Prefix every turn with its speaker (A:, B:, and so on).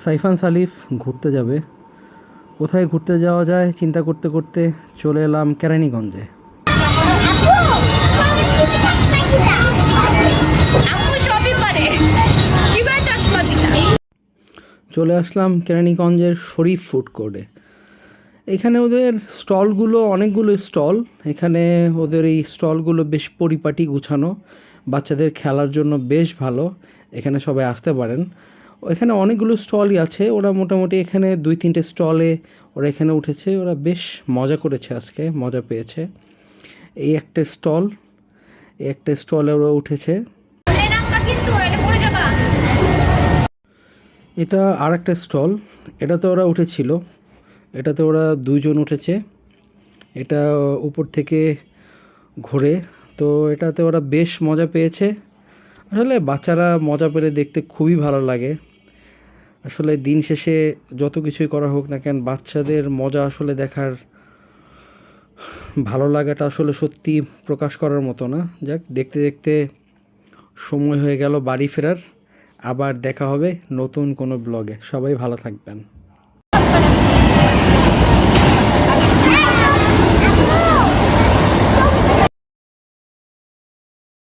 A: Saifan Salif ঘুরতে যাবে। কোথায় ঘুরতে যাওয়া যায় চিন্তা করতে করতে চলে এলাম কেরানীগঞ্জে। চলে আসলাম কেরানীগঞ্জের শরীফ ফুড কোর্টে। এখানে ওদের স্টলগুলো অনেকগুলো স্টল। এখানে ওদের এই স্টলগুলো বেশ পরিপাটি গুছানো, বাচ্চাদের খেলার জন্য বেশ ভালো। এখানে সবাই আসতে পারেন। এখানে অনেকগুলো স্টলই আছে। ওরা মোটামুটি এখানে 2-3টে স্টলে ওরা এখানে উঠেছে। ওরা বেশ মজা করেছে, আজকে মজা পেয়েছে। এই একটা স্টলে ওরা উঠেছে। এটা আর একটা স্টল, এটাতে ওরা উঠেছিল। এটাতে ওরা 2জন উঠেছে। এটা উপর থেকে ঘোরে, তো এটাতে ওরা বেশ মজা পেয়েছে। আসলে বাচ্চারা মজা পেলে দেখতে খুবই ভালো লাগে। আসলে দিন শেষে যত কিছুই করা হোক না কেন, বাচ্চাদের মজা আসলে দেখার ভালো লাগাটা আসলে সত্যি প্রকাশ করার মতো না। যাক, দেখতে দেখতে সময় হয়ে গেল বাড়ি ফেরার। আবার দেখা হবে নতুন কোনো ব্লগে। সবাই ভালো থাকবেন।